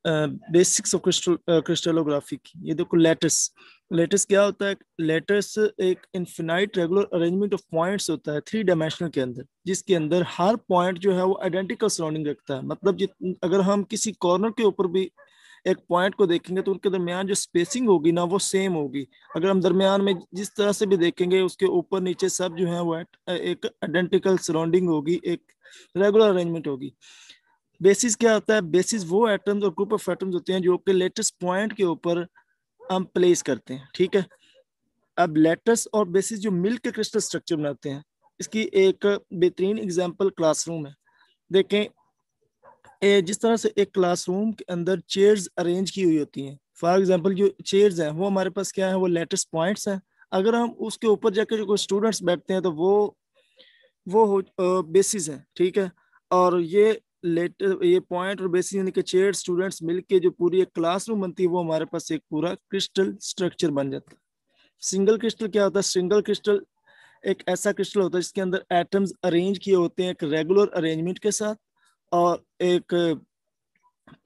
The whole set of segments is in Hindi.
बेसिक्स ऑफ क्रिस्टलोग्राफी की। ये देखो लेटस, लेटस क्या होता है? लेटस एक infinite regular arrangement of points होता है 3 डायमेंशनल के अंदर, जिसके अंदर हर पॉइंट जो है वो आइडेंटिकल सराउंडिंग रखता है। मतलब अगर हम किसी कॉर्नर के ऊपर भी एक पॉइंट को देखेंगे तो उनके दरमियान जो स्पेसिंग होगी ना वो सेम होगी। अगर हम दरमियान में जिस तरह से भी देखेंगे उसके ऊपर नीचे सब जो है वो एक आइडेंटिकल सराउंडिंग होगी, एक रेगुलर अरेंजमेंट होगी। बेसिस क्या होता है? बेसिस वो एटम्स और ग्रुप ऑफ एटम्स होते हैं जो कि लेटेस्ट पॉइंट के ऊपर हम प्लेस करते हैं, ठीक है। अब लेटस और बेसिस जो मिल के क्रिस्टल स्ट्रक्चर बनाते हैं, इसकी एक बेहतरीन एग्जांपल क्लासरूम है। देखें, जिस तरह से एक क्लासरूम के अंदर चेयर्स अरेंज की हुई होती हैं, फॉर एग्जांपल जो चेयर्स हैं वो हमारे पास क्या है? वो लेटेस्ट पॉइंट्स हैं। अगर हम उसके ऊपर जाकर जो स्टूडेंट्स बैठते हैं तो वो बेसिस है, ठीक है। और ये पॉइंट और बेसिस यानी कि चेयर स्टूडेंट्स मिलके जो पूरी एक क्लासरूम बनती है, वो हमारे पास एक पूरा क्रिस्टल स्ट्रक्चर बन जाता है। सिंगल क्रिस्टल क्या होता है? सिंगल क्रिस्टल एक ऐसा क्रिस्टल होता है जिसके अंदर एटम्स अरेंज किए होते हैं एक रेगुलर अरेंजमेंट के साथ, और एक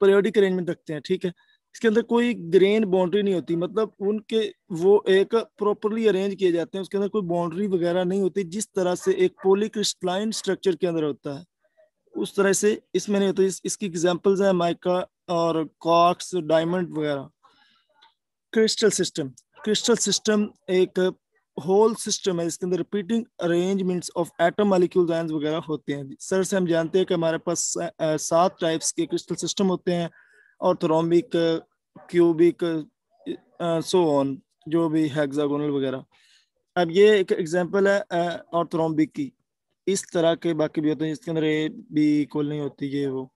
पीरियोडिक अरेंजमेंट रखते हैं, ठीक है। इसके अंदर कोई ग्रेन बाउंड्री नहीं होती, मतलब उनके वो एक प्रॉपरली अरेंज किए जाते हैं, उसके अंदर कोई बाउंड्री वगैरह नहीं होती, जिस तरह से एक पॉलीक्रिस्टलाइन स्ट्रक्चर के अंदर होता है उस तरह से इसमें नहीं होता। इसकी एग्जांपल्स है माइका और कॉर्क्स, डायमंड वगैरह। क्रिस्टल सिस्टम, क्रिस्टल सिस्टम एक होल सिस्टम है इसके अंदर repeating arrangements of atom molecules ions वगैरह होते हैं। सर से हम जानते हैं कि हमारे पास 7 टाइप्स के क्रिस्टल सिस्टम होते हैं, ऑर्थोरोम्बिक, क्यूबिक, सो ऑन, जो भी हेक्सागोनल वगैरह। अब ये एक एग्जांपल है ऑर्थोरोम्बिक की। इस तरह के बाकी भी होते हैं जिसके अंदर ए बी इक्वल नहीं होती, ये वो।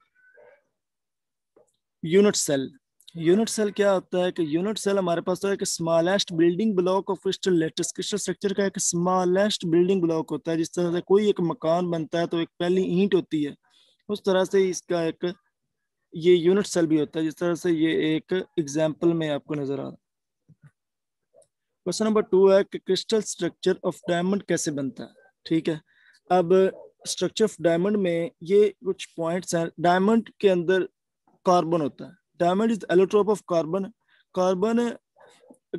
यूनिट सेल, यूनिट सेल क्या होता है कि यूनिट सेल हमारे पास तो एक smallest building block of crystal latest crystal structure का एक स्मॉलेस्ट बिल्डिंग ब्लॉक होता है। जिस तरह से कोई एक मकान बनता है तो एक पहली ईंट होती है, उस तरह से इसका एक ये यूनिट सेल भी होता है, जिस तरह से ये एक एग्जांपल में आपको नजर आ रहा है। क्वेश्चन नंबर 2 है कि क्रिस्टल स्ट्रक्चर ऑफ डायमंड कैसे बनता है, ठीक है। अब स्ट्रक्चर ऑफ डायमंड में ये कुछ पॉइंट्स हैं। डायमंड के अंदर कार्बन होता है। Diamond is allotrope of carbon. Carbon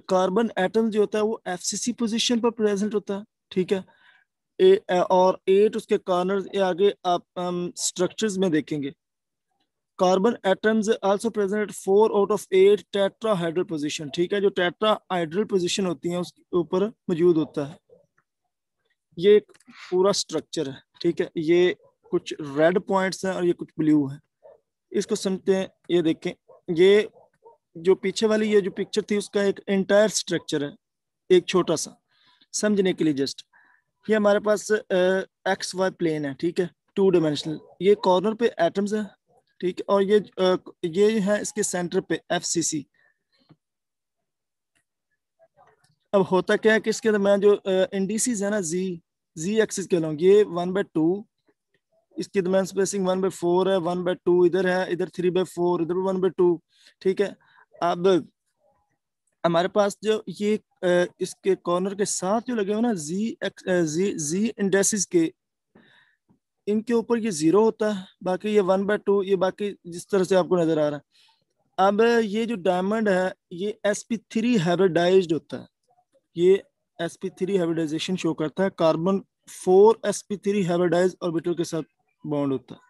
carbon atom जो होता है वो एफसीसी पोजीशन पर प्रेजेंट होता है, ठीक है। और 8 उसके कॉर्नर्स आगे आप स्ट्रक्चर्स में देखेंगे। Carbon atoms also present at 4 out of 8 tetrahedral position, ठीक है। जो टेट्राहाइड्रल पोजीशन होती है उसके ऊपर मौजूद होता है। ये एक पूरा स्ट्रक्चर है, ठीक है। ये कुछ रेड पॉइंट्स हैं और ये कुछ ब्लू है। इसको समझते हैं। ये देखें, ये जो पीछे वाली ये जो पिक्चर थी उसका एक एंटायर स्ट्रक्चर है, एक छोटा सा समझने के लिए जस्ट। ये हमारे पास एक्स वाई प्लेन है, ठीक है, 2 डायमेंशनल। ये कॉर्नर पे एटम्स है, ठीक है। और ये है इसके सेंटर पे एफसीसी। अब होता क्या है कि इसके दरमियान जो इंडिसेस है ना, जी जी एक्सिस के अलॉन्ग, ये 1/2, इसके दरमियान स्पेसिंग 1/4 है, 1/2 इधर है, इधर 3/4, इधर 1/2, ठीक है। अब हमारे पास जो ये इसके कॉर्नर के साथ जो लगे हुए ना जी जी इंडेसिस के, इनके ऊपर ये 0 होता है, बाकी ये 1/2, ये बाकी जिस तरह से आपको नजर आ रहा है। अब ये जो डायमंड है ये sp3 हाइब्रिडाइज्ड होता है। ये sp3 हाइब्रिडाइजेशन शो करता है। कार्बन 4 sp3 हाइब्रिडाइज ऑर्बिटल के साथ बॉन्ड होता है।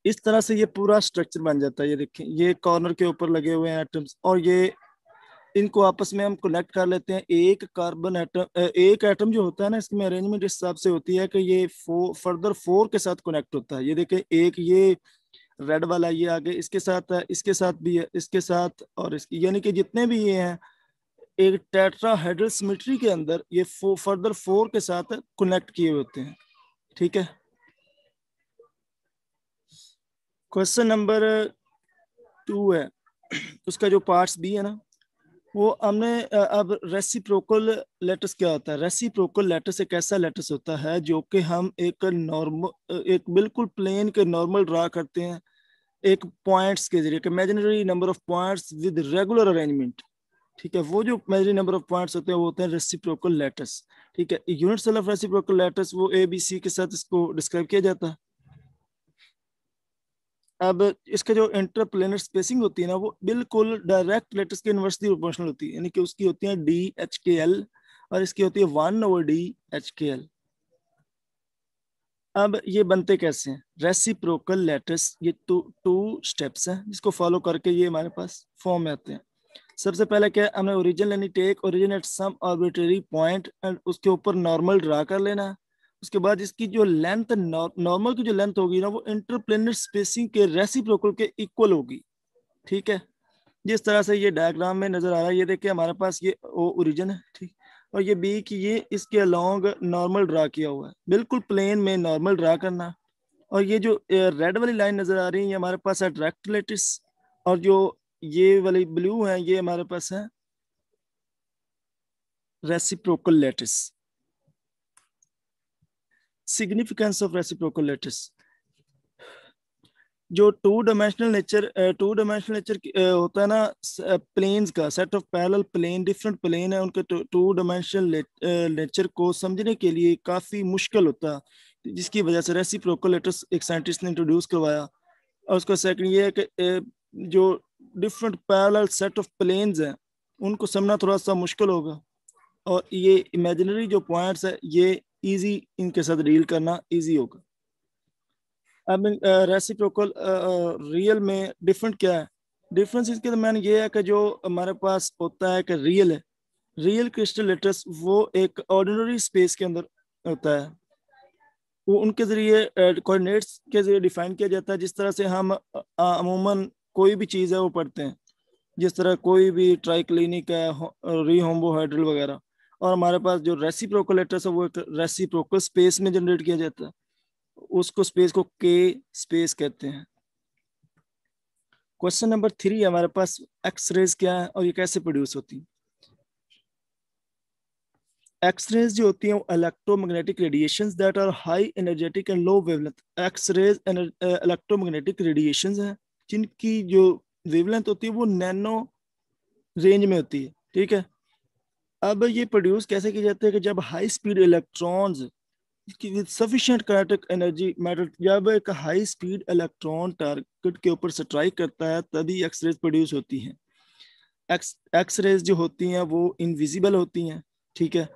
इस तरह से ये पूरा स्ट्रक्चर बन जाता है। ये देखें, ये कॉर्नर के ऊपर लगे हुए हैं एटम्स, और ये इनको आपस में हम कनेक्ट कर लेते हैं। एक एटम जो होता है ना, इसमें अरेंजमेंट इस हिसाब से होती है कि ये फर्दर 4 के साथ कनेक्ट होता है। ये देखें, एक ये रेड वाला ये आगे इसके साथ है, इसके साथ भी है, इसके साथ और इसकी, यानी कि जितने भी ये हैं एक टेट्राहेड्रल सिमेट्री के अंदर ये फर्दर 4 के साथ कनेक्ट किए होते हैं, ठीक है। क्वेश्चन नंबर 2 है, उसका जो पार्ट्स बी है ना, वो हमने अब रेसिप्रोकल लेटस क्या होता है? रेसिप्रोकल लेटस एक ऐसा लेटस होता है जो कि हम एक नॉर्मल, एक बिल्कुल प्लेन के नॉर्मल ड्रा करते हैं एक पॉइंट्स के जरिए, imaginary number of points with regular arrangement, ठीक है। वो जो इमेजिनरी नंबर ऑफ पॉइंट्स होते हैं वो होते हैं रेसिप्रोकल लेटस, ठीक है। Unit cell of reciprocal lattice वो ए बी सी के साथ इसको डिस्क्राइब किया जाता है। अब इसका जो इंटरप्लेनर स्पेसिंग होती है ना, वो बिल्कुल डायरेक्ट लेटर्स के इनवर्सली प्रोपोर्शनल होती है, यानी कि उसकी होती है DHKL और इसकी होती है 1/DHKL। अब ये बनते कैसे हैं? रेसिप्रोकल लेटर्स, ये टू स्टेप्स हैं जिसको फॉलो करके ये हमारे पास फॉर्म में आते हैं। सबसे पहले क्या है, हमें ओरिजिन यानी take origin at some arbitrary point and उसके ऊपर नॉर्मल ड्रा कर लेना। उसके बाद इसकी जो लेंथ, नॉर्मल की जो लेंथ होगी ना, वो इंटरप्लेनर स्पेसिंग के रेसिप्रोकल के इक्वल होगी। ठीक है, जिस तरह से ये डायग्राम में नजर आ रहा है, ये देखिए हमारे पास ये ओरिजिन है, ठीक, और ये बी की ये इसके अलोंग नॉर्मल ड्रा किया हुआ है, बिल्कुल प्लेन में नॉर्मल ड्रा करना। और ये जो रेड वाली लाइन नजर आ रही है, ये हमारे पास है डायरेक्ट लेटिस, और जो ये वाली ब्लू है ये हमारे पास है reciprocal lattice. Significance of reciprocal lattice, जो टू डायमेंशनल नेचर होता है ना प्लेन्स का, set of parallel plane, different plane है उनके, टू डायमेंशनल नेचर को समझने के लिए काफी मुश्किल होता है, जिसकी वजह से रेसिप्रोकल लेटर्स एक साइंटिस्ट ने इंट्रोड्यूस करवाया। और उसका सेकंड ये है कि जो different parallel set of planes हैं उनको समझना थोड़ा सा मुश्किल होगा, और ये इमेजिनरी जो पॉइंट्स है ये इजी, इनके साथ डील करना इजी होगा। अब रेसिप्रोकल रियल में डिफरेंट क्या है? डिफरेंस इसके दरमियान ये है कि जो हमारे पास होता है कि रियल है, रियल क्रिस्टल लेटर्स वो एक ऑर्डिनरी स्पेस के अंदर होता है, वो उनके जरिए कोऑर्डिनेट्स के जरिए डिफाइन किया जाता है, जिस तरह से हम अमूमन कोई भी चीज़ है वो पढ़ते हैं, जिस तरह कोई भी ट्राइक्लिनिक है, रीहोम्बोहाइड्रल वगैरह। और हमारे पास जो रेसिप्रोकल लेटर्स है वो एक रेसिप्रोकल स्पेस में जनरेट किया जाता है, उसको स्पेस को के स्पेस कहते हैं। क्वेश्चन नंबर 3 हमारे पास, एक्सरेज क्या है और ये कैसे प्रोड्यूस होती है? एक्सरेज जो होती हैं electromagnetic radiations that are high energetic and low wavelength. X rays electromagnetic radiations हैं जिनकी जो वेवलेंथ होती है वो नैनो रेंज में होती है। ठीक है, अब ये प्रोड्यूस कैसे की जाती है कि जब high speed electrons with sufficient kinetic energy matter, जब एक हाई स्पीड इलेक्ट्रॉन टारगेट के ऊपर स्ट्राइक करता है तभी एक्सरेज प्रोड्यूस होती हैं। एक्सरेज जो होती हैं वो इनविजिबल होती हैं। ठीक है,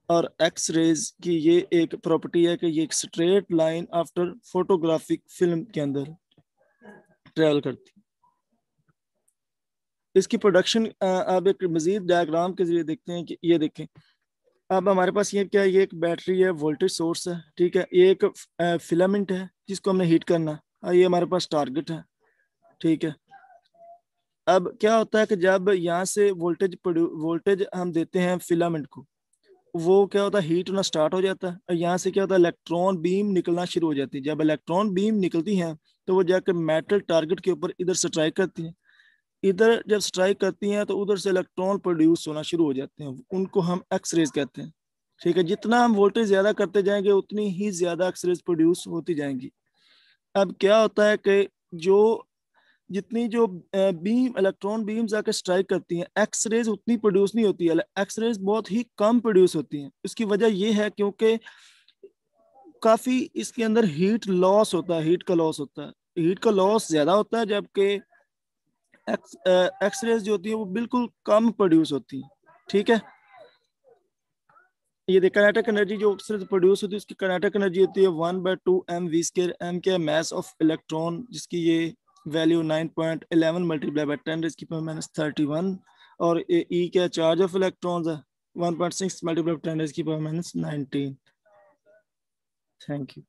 और एक्स रेज की ये एक प्रॉपर्टी है कि ये एक straight line after photographic film के अंदर ट्रेवल करती है। इसकी प्रोडक्शन आप एक मजीद डायग्राम के जरिए देखते हैं कि ये देखें, अब हमारे पास ये क्या है, ये एक बैटरी है, वोल्टेज सोर्स है। ठीक है, ये एक फिलामेंट है जिसको हमने हीट करना है, ये हमारे पास टारगेट है। ठीक है, अब क्या होता है कि जब यहाँ से वोल्टेज हम देते हैं फिलामेंट को, वो क्या होता है, हीट होना स्टार्ट हो जाता है, और यहाँ से क्या होता है, इलेक्ट्रॉन बीम निकलना शुरू हो जाती है। जब इलेक्ट्रॉन बीम निकलती हैं तो वो जाकर मेटल टारगेट के ऊपर इधर स्ट्राइक करती हैं। इधर जब स्ट्राइक करती हैं तो उधर से इलेक्ट्रॉन प्रोड्यूस होना शुरू हो जाते हैं, उनको हम एक्स रेज कहते हैं। ठीक है, जितना हम वोल्टेज ज्यादा करते जाएंगे उतनी ही ज्यादा एक्स रेज प्रोड्यूस होती जाएंगी। अब क्या होता है कि जो जितनी जो बीम इलेक्ट्रॉन बीम्स आकर स्ट्राइक करती हैं, एक्स रेज उतनी प्रोड्यूस नहीं होती है, एक्स रेज बहुत ही कम प्रोड्यूस होती हैं। उसकी वजह यह है क्योंकि काफी इसके अंदर हीट लॉस होता है, हीट का लॉस होता है, हीट का लॉस ज्यादा होता है, जबकि एक्स रेज जो होती है वो बिल्कुल कम प्रोड्यूस होती है। ठीक है, ये काइनेटिक एनर्जी जो अक्सर प्रोड्यूस होती है उसकी काइनेटिक एनर्जी होती है 1/2 mv²। एम के मैस ऑफ इलेक्ट्रॉन, जिसकी ये वैल्यू 9.11 मल्टीप्लाई बाय 10⁻31, और ई क्या चार्ज ऑफ इलेक्ट्रॉन्स है 1.6 मल्टीप्लाई 10⁻19। Thank you.